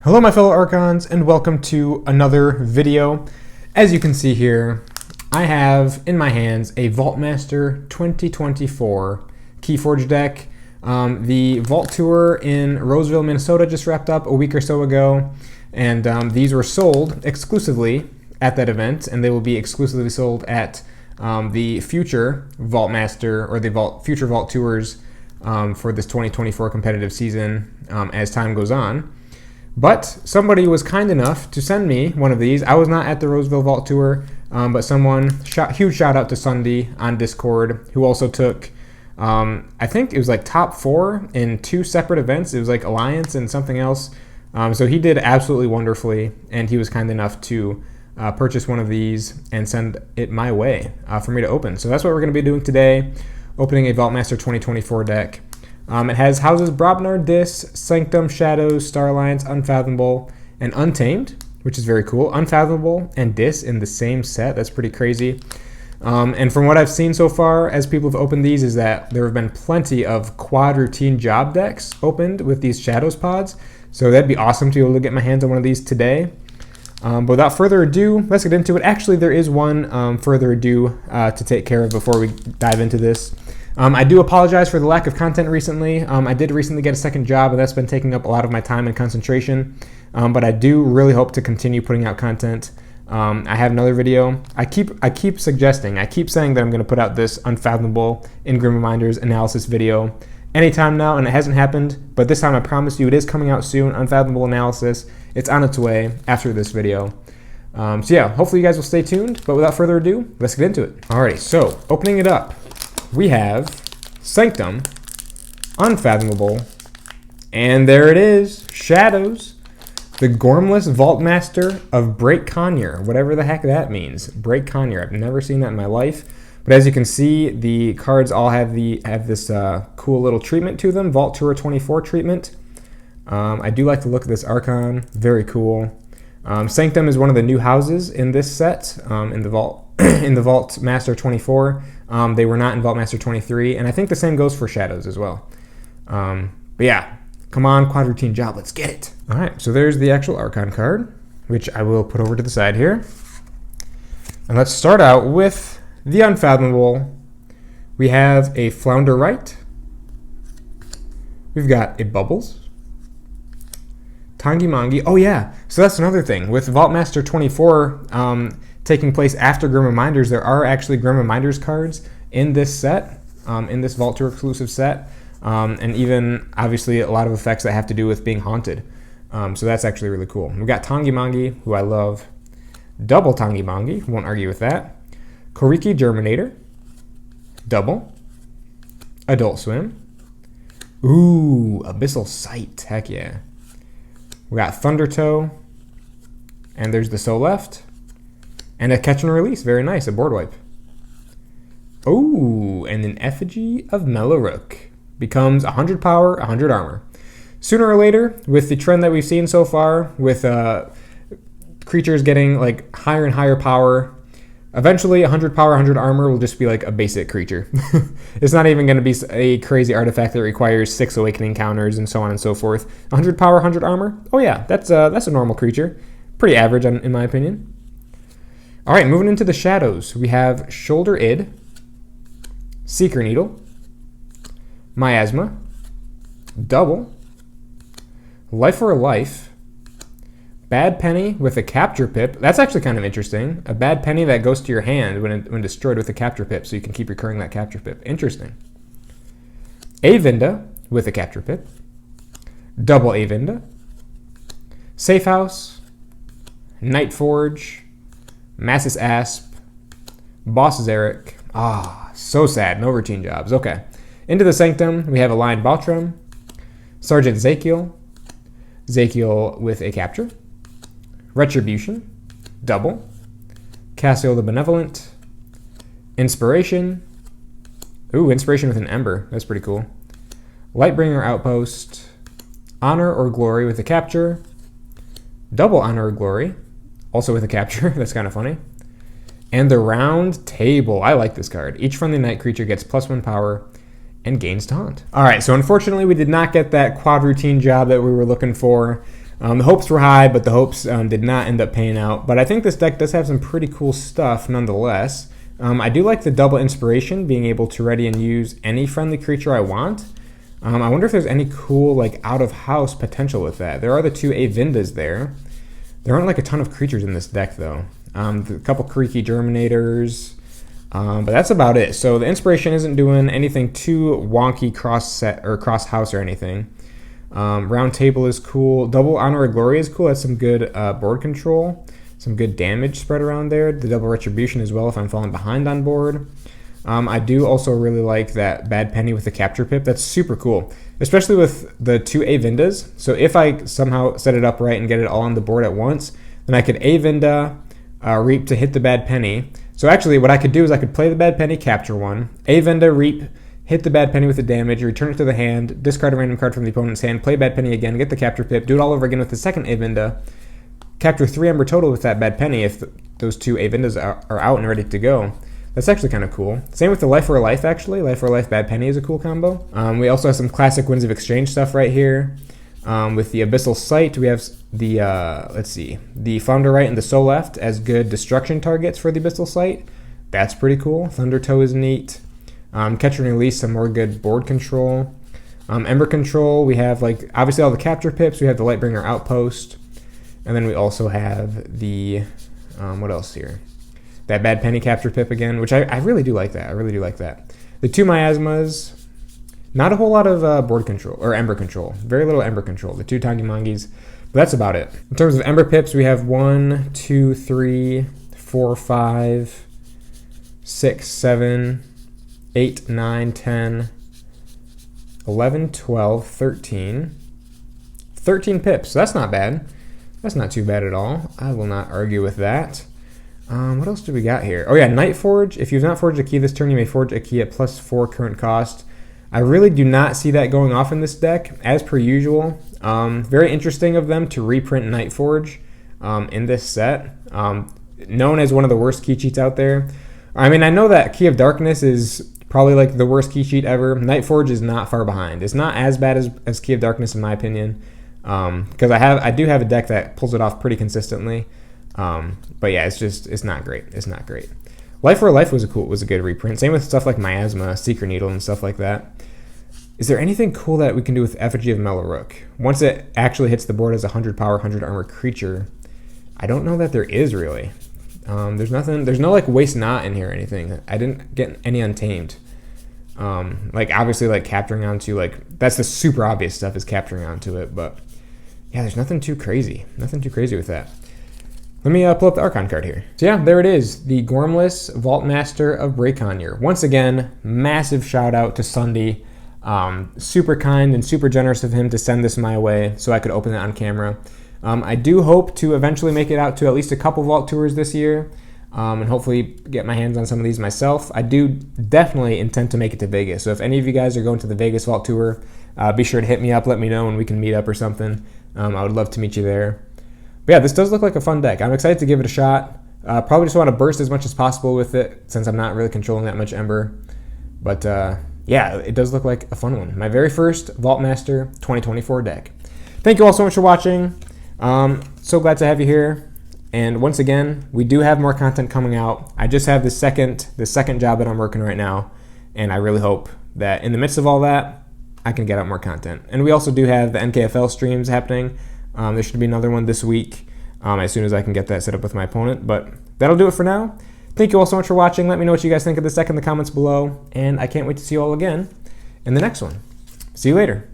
Hello my fellow Archons and welcome to another video. As you can see here, I have in my hands a Vault Master 2024 KeyForge deck. The Vault Tour in Roseville, Minnesota just wrapped up a week or so ago, and these were sold exclusively at that event, and they will be exclusively sold at the future Vault Master or the future Vault Tours for this 2024 competitive season as time goes on. But somebody was kind enough to send me one of these. I was not at the Roseville Vault Tour, but someone, huge shout out to Sundy on Discord, who also took, I think it was like top 4 in 2 separate events. It was like Alliance and something else. So he did absolutely wonderfully, and he was kind enough to purchase one of these and send it my way for me to open. So that's what we're going to be doing today, opening a Vault Master 2024 deck. It has houses Brobnar, Dis, Sanctum, Shadows, Starlines, Unfathomable, and Untamed, which is very cool. Unfathomable and Dis in the same set. That's pretty crazy. And from what I've seen so far as people have opened these is that there have been plenty of quad routine job decks opened with these Shadows pods. So that'd be awesome to be able to get my hands on one of these today. But without further ado, let's get into it. Actually, there is one further ado to take care of before we dive into this. I do apologize for the lack of content recently. I did recently get a second job, and that's been taking up a lot of my time and concentration. But I do really hope to continue putting out content. I have another video. I keep suggesting, I keep saying that I'm going to put out this Unfathomable In-Grim Reminders analysis video anytime now, and it hasn't happened. But this time I promise you it is coming out soon. Unfathomable analysis. It's on its way after this video. So yeah, hopefully you guys will stay tuned. But without further ado, let's get into it. Alrighty, so opening it up. We have Sanctum, Unfathomable, and there it is, Shadows, the Gormless Vault Master of Break Conyer, whatever the heck that means. Break Conyer, I've never seen that in my life. But as you can see, the cards all have this cool little treatment to them, Vault Tour 24 treatment. I do like the look of this Archon, very cool. Sanctum is one of the new houses in this set, in the Vault Master 24. They were not in Vault Master 23, and I think the same goes for Shadows as well. But yeah, come on, quad routine job, let's get it. All right, so there's the actual Archon card, which I will put over to the side here. And let's start out with the Unfathomable. We have a Flounder Right. We've got a Bubbles. Tangi Mangi. Oh yeah, so that's another thing. With Vault Master 24 taking place after Grim Reminders, there are actually Grim Reminders cards in this set, in this Vault Tour exclusive set, and even obviously a lot of effects that have to do with being haunted. So that's actually really cool. We've got Tangi Mangi, who I love. Double Tangi Mangi, won't argue with that. Koriki Germinator. Double. Adult Swim. Ooh, Abyssal Sight, heck yeah. We got Thundertoe, and there's the So Left, and a Catch and Release, very nice, a board wipe. Oh, and an Effigy of Melorook becomes 100 power, 100 armor. Sooner or later, with the trend that we've seen so far, with creatures getting like higher and higher power, eventually 100 power, 100 armor will just be like a basic creature. It's not even going to be a crazy artifact that requires 6 awakening counters and so on and so forth. 100 power, 100 armor? Oh yeah, that's a normal creature. Pretty average in my opinion. All right, moving into the Shadows. We have Shoulder Id, Seeker Needle, Miasma, Double, Life for a Life, Bad Penny with a Capture Pip. That's actually kind of interesting. A bad penny that goes to your hand when destroyed with a Capture Pip, so you can keep recurring that Capture Pip. Interesting. Avinda with a Capture Pip. Double Avinda. Safe House. Night Forge. Massus Asp. Boss Zarek. Ah, so sad. No routine jobs. Okay. Into the Sanctum, we have Aligned Baltrum. Sergeant Zakiel. Zakiel with a Capture. Retribution, Double, Cassio the Benevolent, Inspiration, ooh, Inspiration with an Ember, that's pretty cool. Lightbringer Outpost, Honor or Glory with a Capture, Double Honor or Glory, also with a Capture, that's kind of funny. And the Round Table, I like this card. Each friendly night creature gets +1 power and gains Taunt. All right, so unfortunately we did not get that quad routine job that we were looking for. The hopes were high, but the hopes did not end up paying out. But I think this deck does have some pretty cool stuff nonetheless. I do like the double inspiration, being able to ready and use any friendly creature I want. I wonder if there's any cool like out of house potential with that. There are the 2 Aembermedes there. There aren't like a ton of creatures in this deck though. A couple creaky Germinators, but that's about it. So the inspiration isn't doing anything too wonky cross set or cross house or anything. Round Table is cool. Double Honor of Glory is cool. That's some good board control. Some good damage spread around there. The double retribution as well if I'm falling behind on board. I do also really like that Bad Penny with the capture pip. That's super cool, especially with the 2 Aembermedes. So if I somehow set it up right and get it all on the board at once, then I could Aembermede, Reap to hit the Bad Penny. So actually what I could do is I could play the Bad Penny, capture one, Aembermede, Reap, hit the Bad Penny with the damage, return it to the hand, discard a random card from the opponent's hand, play Bad Penny again, get the capture pip, do it all over again with the second Aembermede, capture 3 Ember total with that Bad Penny if those 2 Aembermedes are out and ready to go. That's actually kind of cool. Same with the Life for a Life, actually. Life for a Life Bad Penny is a cool combo. We also have some classic Winds of Exchange stuff right here. With the Abyssal Sight, we have the, let's see, the Founder Right and the Soul Left as good destruction targets for the Abyssal Sight. That's pretty cool. Thunder Toe is neat. Catch and Release, some more good board control. Ember Control, we have like, obviously all the capture pips. We have the Lightbringer Outpost. And then we also have the, what else here? That Bad Penny capture pip again, which I really do like that. I really do like that. The 2 Miasmas, not a whole lot of board control, or Ember control. Very little Ember control. The 2 Tangimangis, but that's about it. In terms of Ember pips, we have 1, 2, 3, 4, 5, 6, 7, 8, 9, 10, 11, 12, 13. 13 pips, so that's not bad. That's not too bad at all. I will not argue with that. What else do we got here? Oh yeah, Night Forge. If you've not forged a key this turn, you may forge a key at +4 current cost. I really do not see that going off in this deck, as per usual. Very interesting of them to reprint Night Forge in this set. Known as one of the worst key cheats out there. I mean, I know that Key of Darkness is probably like the worst key cheat ever. Night Forge is not far behind. It's not as bad as Key of Darkness in my opinion. Because I do have a deck that pulls it off pretty consistently. But yeah, it's not great. It's not great. Life for a Life was a good reprint. Same with stuff like Miasma, Secret Needle, and stuff like that. Is there anything cool that we can do with Effigy of Mellow once it actually hits the board as a 100 power, 100 armor creature? I don't know that there is really. There's nothing. There's no like Waste Not in here or anything. I didn't get any Untamed. Like obviously like capturing onto like that's the super obvious stuff is capturing onto it, but yeah, there's nothing too crazy. Nothing too crazy with that. Let me pull up the Archon card here. So yeah, there it is. The Gormless Vault Master of Brayconnier. Once again, massive shout out to Sundy. Super kind and super generous of him to send this my way so I could open it on camera. I do hope to eventually make it out to at least a couple Vault tours this year. And hopefully get my hands on some of these myself. I do definitely intend to make it to Vegas. So if any of you guys are going to the Vegas Vault tour, be sure to hit me up, let me know when we can meet up or something. I would love to meet you there. But yeah, this does look like a fun deck. I'm excited to give it a shot. Probably just want to burst as much as possible with it since I'm not really controlling that much Ember. But yeah, it does look like a fun one. My very first Vault Master 2024 deck. Thank you all so much for watching. So glad to have you here. And once again, we do have more content coming out. I just have the second job that I'm working right now. And I really hope that in the midst of all that, I can get out more content. And we also do have the NKFL streams happening. There should be another one this week as soon as I can get that set up with my opponent. But that'll do it for now. Thank you all so much for watching. Let me know what you guys think of this deck in the comments below. And I can't wait to see you all again in the next one. See you later.